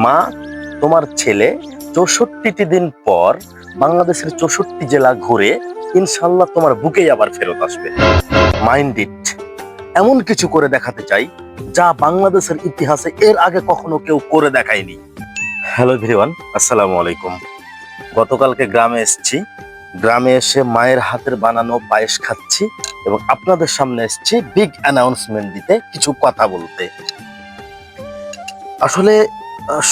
মা তোমার ছেলে 64টি দিন পর বাংলাদেশের 64 জেলা ঘুরে ইনশাল্লাহ তোমার বুকেই আবার ফেরত আসবে। Mind it. এমন কিছু করে দেখাতে চাই যা বাংলাদেশের ইতিহাসে এর আগে কখনো কেউ করে দেখায়নি। হ্যালো এভরিওয়ান, আসসালামু আলাইকুম। গতকালকে গ্রামে এসেছি। গ্রামে এসে মায়ের হাতের বানানো পায়েস খাচ্ছি এবং আপনাদের সামনে এসেছি বিগ অ্যানাউন্সমেন্ট দিতে, কিছু কথা বলতে। আসলে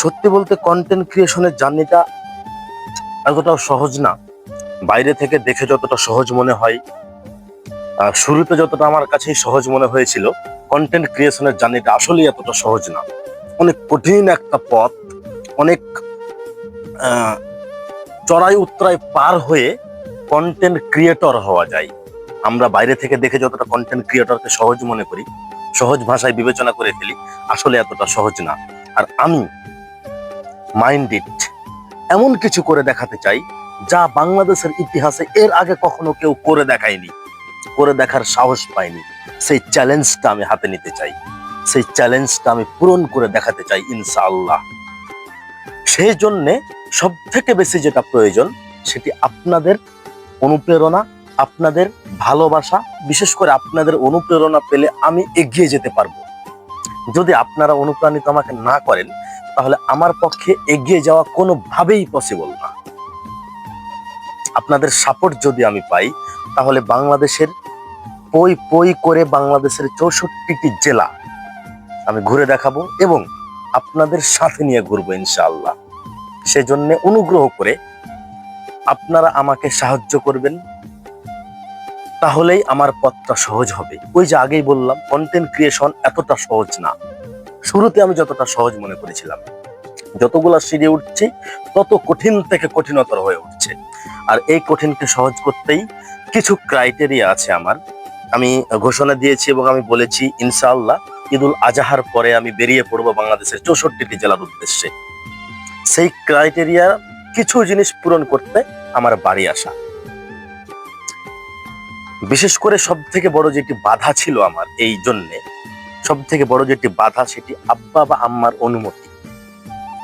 সত্যি বলতে কন্টেন্ট ক্রিয়েশনের জার্নিটা এতটাও সহজ না। বাইরে থেকে দেখে যতটা সহজ মনে হয়, শুরুতে যতটা আমার কাছেই সহজ মনে হয়েছিল, কন্টেন্ট ক্রিয়েশনের জার্নিটা আসলেই এতটা সহজ না। অনেক কঠিন একটা পথ, অনেক চড়াই উত্তরাই পার হয়ে কন্টেন্ট ক্রিয়েটর হওয়া যায়। আমরা বাইরে থেকে দেখে যতটা কন্টেন্ট ক্রিয়েটরকে সহজ মনে করি, সহজ ভাষায় বিবেচনা করে ফেলি, আসলে এতটা সহজ না। আর আমি মাইন্ড ইট, এমন কিছু করে দেখাতে চাই যা বাংলাদেশের ইতিহাসে এর আগে কখনো কেউ করে দেখায়নি, করে দেখার সাহস পায়নি। সেই চ্যালেঞ্জটা আমি হাতে নিতে চাই, সেই চ্যালেঞ্জটা আমি পূরণ করে দেখাতে চাই ইনশাআল্লাহ। সেই জন্যে সব থেকে বেশি যেটা প্রয়োজন সেটি আপনাদের অনুপ্রেরণা, আপনাদের ভালোবাসা। বিশেষ করে আপনাদের অনুপ্রেরণা পেলে আমি এগিয়ে যেতে পারবো। যদি আপনারা অনুপ্রাণিত আমাকে না করেন তাহলে আমার পক্ষে এগিয়ে যাওয়া কোনোভাবেই পসিবল না। আপনাদের সাপোর্ট যদি আমি পাই তাহলে বাংলাদেশের পই পই করে বাংলাদেশের 64টি জেলা আমি ঘুরে দেখাবো এবং আপনাদের সাথে নিয়ে ঘুরবো ইনশাআল্লাহ। সেজন্য অনুগ্রহ করে আপনারা আমাকে সাহায্য করবেন, তাহলেই আমার পথটা সহজ হবে। ওই যে আগেই বললাম, কন্টেন্ট ক্রিয়েশন এতটা সহজ না। শুরুতে আমি যতটা সহজ মনে করেছিলাম, যতগুলা সিঁড়ি উঠছি তত কঠিন থেকে কঠিনতর হয়ে উঠছে। আর এই কঠিনকে সহজ করতেই কিছু ক্রাইটেরিয়া আছে আমার। আমি ঘোষণা দিয়েছি এবং আমি বলেছি ইনশাআল্লাহ ঈদুল আজহার পরে আমি বেরিয়ে পড়বো বাংলাদেশের 64টি জেলার উদ্দেশ্যে। সেই ক্রাইটেরিয়া কিছু জিনিস পূরণ করতে আমার বাড়ি আসা। বিশেষ করে সব থেকে বড় যেটি বাধা ছিল আমার, এই জন্যে সব থেকে বড় যেটি বাধা সেটি আব্বা বা আম্মার অনুমতি।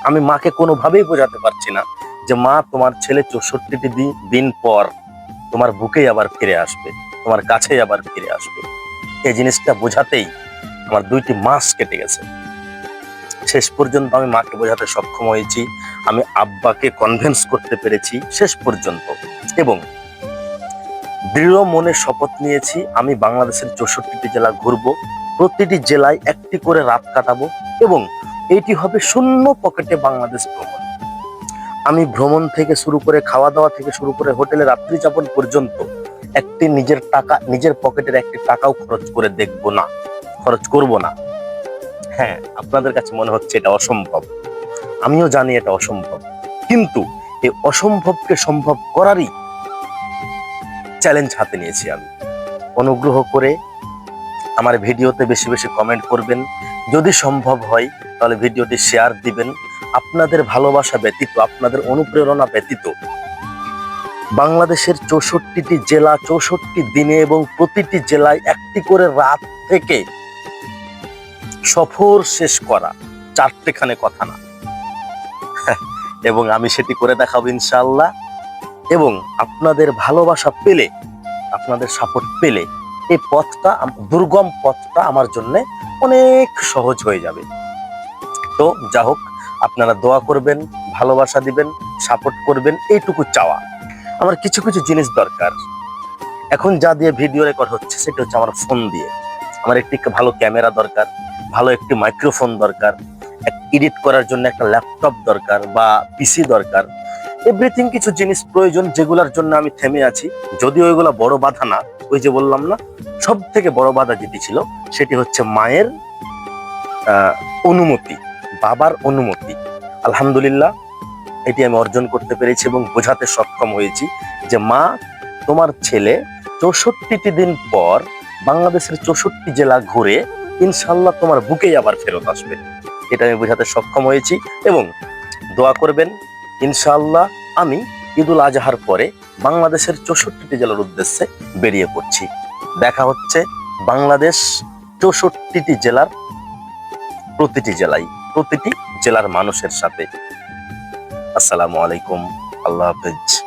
আমি মাকে কোনোভাবেই বোঝাতে পারছি না যে মা তোমার ছেলে 64টি দিন পর তোমার বুকেই আবার ফিরে আসবে, তোমার কাছেই আবার ফিরে আসবে। এই জিনিসটা বোঝাতেই আমার 2টি মাস কেটে গেছে। শেষ পর্যন্ত আমি মাকে বোঝাতে সক্ষম হয়েছি, আমি আব্বাকে কনভিন্স করতে পেরেছি শেষ পর্যন্ত। এবং দৃঢ় মনে শপথ নিয়েছি আমি বাংলাদেশের 64টি জেলা ঘুরবো, প্রতিটি জেলায় একটি করে রাত কাটাবো এবং এইটি হবে শূন্য পকেটে বাংলাদেশ ভ্রমণ। আমি ভ্রমণ থেকে শুরু করে, খাওয়া দাওয়া থেকে শুরু করে, হোটেলে রাত্রি যাপন পর্যন্ত একটি নিজের টাকা, নিজের পকেটের একটি টাকাও খরচ করে দেখবো না, খরচ করব না। হ্যাঁ, আপনাদের কাছে মনে হচ্ছে এটা অসম্ভব, আমিও জানি এটা অসম্ভব, কিন্তু এই অসম্ভবকে সম্ভব করারই চ্যালেঞ্জ হাতে নিয়েছি আমি। অনুগ্রহ করে আমার ভিডিওতে বেশি বেশি কমেন্ট করবেন, যদি সম্ভব হয় তাহলে ভিডিওটি শেয়ার দিবেন। আপনাদের ভালোবাসা ব্যতীত, আপনাদের অনুপ্রেরণা ব্যতীত বাংলাদেশের 64টি জেলা 64 দিনে এবং প্রতিটি জেলায় একটি করে রাত থেকে সফর শেষ করা 4টেখানে কথা না। এবং আমি সেটি করে দেখাবো ইনশাআল্লাহ। এবং আপনাদের ভালোবাসা পেলে, আপনাদের সাপোর্ট পেলে এই পথটা, দুর্গম পথটা আমার জন্য অনেক সহজ হয়ে যাবে। তো যা হোক, আপনারা দোয়া করবেন, ভালোবাসা দিবেন, সাপোর্ট করবেন, এইটুকু চাওয়া। আমার কিছু কিছু জিনিস দরকার। এখন যা দিয়ে ভিডিও রেকর্ড হচ্ছে সেটা হচ্ছে আমার ফোন দিয়ে। আমার একটি ভালো ক্যামেরা দরকার, ভালো একটি মাইক্রোফোন দরকার, এডিট করার জন্য একটা ল্যাপটপ দরকার বা পিসি দরকার। এভরিথিং কিছু জিনিস প্রয়োজন, যেগুলোর জন্য আমি থেমে আছি। যদিও ওইগুলা বড় বাধা না, ওই যে বললাম না, সব থেকে বড় বাধা যেটি ছিল সেটি হচ্ছে মায়ের অনুমতি, বাবার অনুমতি। আলহামদুলিল্লাহ এটি আমি অর্জন করতে পেরেছি এবং বোঝাতে সক্ষম হয়েছি যে মা তোমার ছেলে 64টি দিন পর বাংলাদেশের 64 জেলা ঘুরে ইনশাআল্লাহ তোমার বুকেই আবার ফেরত আসবে। এটা আমি বোঝাতে সক্ষম হয়েছি এবং দোয়া করবেন ইনশাআল্লাহ আমি ঈদুল আজহার পরে বাংলাদেশের 64টি জেলার উদ্দেশ্যে বেরিয়ে পড়ছি। দেখা হচ্ছে বাংলাদেশ 64টি জেলার প্রতিটি জেলায়, প্রতিটি জেলার মানুষের সাথে। আসসালামু আলাইকুম, আল্লাহ হাফেজ।